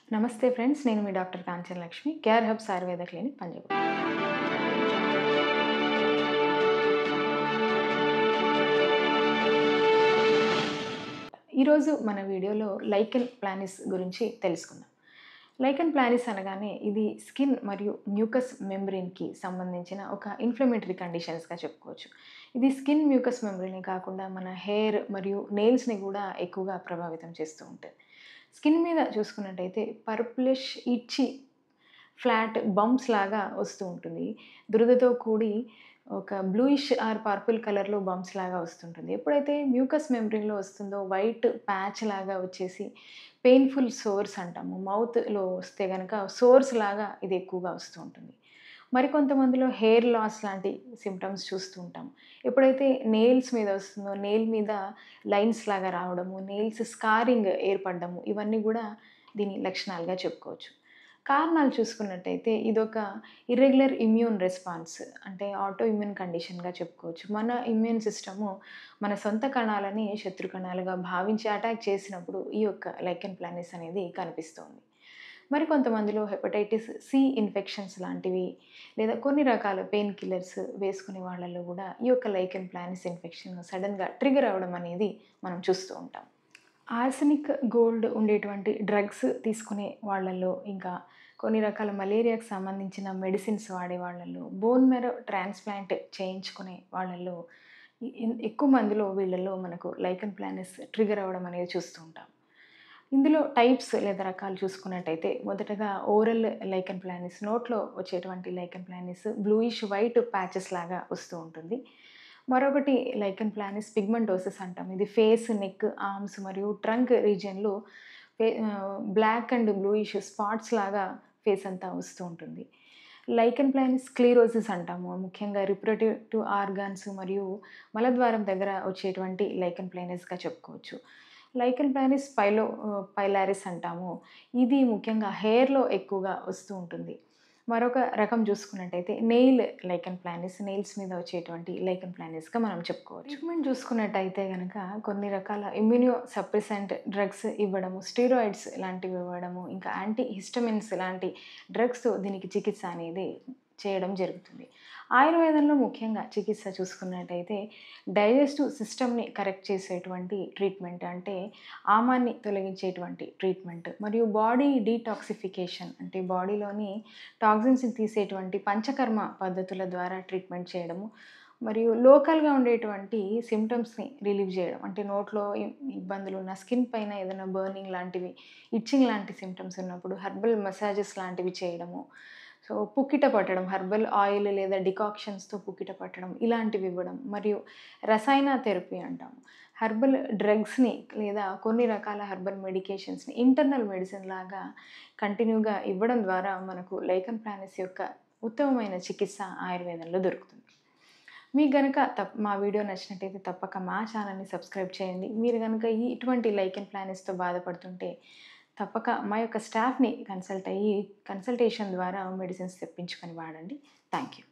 నమస్తే ఫ్రెండ్స్. నేను మీ doctor Kanchana Lakshmi. Care Hubs Ayurveda clinic Panjagutta. ఈరోజు మన వీడియోలో లైకెన్ ప్లానిస్ గురించి తెలుసుకుందాం. లైకెన్ ప్లానిస్ అనగానే ఇది స్కిన్ మరియు మ్యూకస్ మెంబ్రేన్‌కి సంబంధించిన ఒక ఇన్‌ఫ్లమేటరీ కండిషన్స్‌గా చెప్పుకోవచ్చు. ఇది స్కిన్ మ్యూకస్ మెంబ్రేనే కాకుండా మన హెయిర్ మరియు నెయిల్స్‌ని కూడా ఎక్కువగా ప్రభావితం చేస్తూ ఉంటది. స్కిన్ మీద చూసుకున్నట్టయితే పర్పులిష్, ఇచ్చి, ఫ్లాట్ బంప్స్ లాగా వస్తూ ఉంటుంది. దురదతో కూడి ఒక బ్లూయిష్ ఆర్ పర్పుల్ కలర్‌లో బంప్స్ లాగా వస్తుంటుంది. ఎప్పుడైతే మ్యూకస్ మెంబ్రేన్‌లో వస్తుందో వైట్ ప్యాచ్ లాగా వచ్చేసి పెయిన్‌ఫుల్ సోర్స్ అంటాము. మౌత్‌లో వస్తే గనక సోర్స్ లాగా ఇది ఎక్కువగా వస్తూ ఉంటుంది. మరికొంతమందిలో హెయిర్ లాస్ లాంటి సింప్టమ్స్ చూస్తూ ఉంటాం. ఎప్పుడైతే నెయిల్స్ మీద వస్తుందో నెయిల్ మీద లైన్స్ లాగా రావడము, నెయిల్స్ స్కారింగ్ ఏర్పడడము ఇవన్నీ గూడా దీని లక్షణాలుగా చెప్పుకోవచ్చు. కారణాలు చూసుకున్నట్టయితే ఇదొక ఇర్రెగ్యులర్ ఇమ్యూన్ రెస్పాన్స్ అంటే ఆటో ఇమ్యూన్ కండిషన్‌గా చెప్పుకోవచ్చు. మన ఇమ్యూన్ సిస్టము మన సొంత కణాలని శత్రు కణాలుగా భావించి అటాక్ చేసినప్పుడు ఈ యొక్క లైకెన్ ప్లానిస్ అనేది కనిపిస్తుంది. మరికొంతమందిలో హెపటైటిస్ సి ఇన్ఫెక్షన్స్ లాంటివి లేదా కొన్ని రకాల పెయిన్ కిల్లర్స్ వేసుకునే వాళ్ళలో గూడా ఈ యొక్క లైకెన్ ప్లానిస్ ఇన్ఫెక్షన్ సడెన్‌గా ట్రిగ్గర్ అవ్వడం అనేది మనం చూస్తూ ఉంటాం. ఆర్సెనిక్, గోల్డ్ ఉండేటువంటి డ్రగ్స్ తీసుకునే వాళ్ళలో, ఇంకా కొన్ని రకాల మలేరియాకి సంబంధించిన మెడిసిన్స్ వాడే వాళ్ళలో, బోన్ మ్యారో ట్రాన్స్‌ప్లాంట్ చేయించుకునే వాళ్ళలో ఎక్కువ మందిలో వీళ్ళలో మనకు లైకెన్ ప్లానిస్ ట్రిగ్గర్ అవ్వడం అనేది చూస్తూ ఉంటాం. ఇందులో టైప్స్ లేదా రకాలు చూసుకున్నట్టయితే మొదటగా ఓరల్ లైకెన్ ప్లానిస్ నోట్లో వచ్చేటువంటి lichen planus bluish white patches లాగా వస్తూ ఉంటుంది. మరొకటి లైకెన్ ప్లానిస్ పిగ్మెంటోసిస్ అంటాం. ఇది ఫేస్, నెక్, ఆర్మ్స్ మరియు ట్రంక్ రీజియన్‌లో బ్లాక్ అండ్ బ్లూయిష్ స్పాట్స్ లాగా ఫేస్ అంతా వస్తూ ఉంటుంది. లైకెన్ ప్లానిస్ స్క్లెరోసిస్ అంటాము. ముఖ్యంగా రిప్రొడక్టివ్ ఆర్గాన్స్ మరియు మలద్వారం దగ్గర వచ్చేటువంటి లైకెన్ ప్లానిస్‌గా చెప్పుకోవచ్చు. లైకెన్ ప్లానిస్ పైలారిస్ అంటాము. ఇది ముఖ్యంగా హెయిర్‌లో ఎక్కువగా వస్తూ ఉంటుంది. మరొక రకం చూసుకున్నట్టయితే నెయిల్ లైకెన్ ప్లానిస్, నెయిల్స్ మీద వచ్చేటువంటి లైకెన్ ప్లానిస్‌గా మనం చెప్పుకోవచ్చు. ట్రీట్మెంట్ చూసుకున్నట్టయితే గనక కొన్ని రకాల ఇమ్యూనో సప్రెసెంట్ డ్రగ్స్ ఇవ్వడము, స్టెరాయిడ్స్ లాంటివి ఇవ్వడము, ఇంకా యాంటీ హిస్టమిన్స్ లాంటి డ్రగ్స్‌తో దీనికి చికిత్స అనేది చేయడం జరుగుతుంది. ఆయుర్వేదంలో ముఖ్యంగా చికిత్స చూసుకున్నట్టయితే డైజెస్టివ్ సిస్టమ్‌ని కరెక్ట్ చేసేటువంటి ట్రీట్మెంట్ అంటే ఆమాన్ని తొలగించేటువంటి ట్రీట్మెంట్ మరియు బాడీ డీటాక్సిఫికేషన్ అంటే బాడీలోని టాక్సిన్స్‌ని తీసేటువంటి పంచకర్మ పద్ధతుల ద్వారా ట్రీట్మెంట్ చేయడము, మరియు లోకల్‌గా ఉండేటువంటి సింప్టమ్స్‌ని రిలీవ్ చేయడం. అంటే నోట్లో ఇబ్బందులున్న, స్కిన్ పైన ఏదైనా బర్నింగ్ లాంటివి, ఇచ్చింగ్ లాంటి సింప్టమ్స్ ఉన్నప్పుడు హెర్బల్ మసాజెస్ లాంటివి చేయడము. సో, పుక్కిట పట్టడం, హెర్బల్ ఆయిల్ లేదా డికాక్షన్స్‌తో పుక్కిట పట్టడం ఇలాంటివి ఇవ్వడం. మరియు రసాయన థెరపీ అంటాము. హెర్బల్ డ్రగ్స్‌ని లేదా కొన్ని రకాల హెర్బల్ మెడికేషన్స్‌ని ఇంటర్నల్ మెడిసిన్ లాగా కంటిన్యూగా ఇవ్వడం ద్వారా మనకు లైకెన్ ప్లానిస్ యొక్క ఉత్తమమైన చికిత్స ఆయుర్వేదంలో దొరుకుతుంది. మీకు గనక మా వీడియో నచ్చినట్టయితే తప్పక మా ఛానల్‌ని సబ్స్క్రైబ్ చేయండి. మీరు గనక ఇటువంటి లైకెన్ ప్లానిస్‌తో బాధపడుతుంటే తప్పక మా యొక్క స్టాఫ్‌ని కన్సల్ట్ అయ్యి కన్సల్టేషన్ ద్వారా మెడిసిన్స్ తెప్పించుకొని వాడండి. Thank you.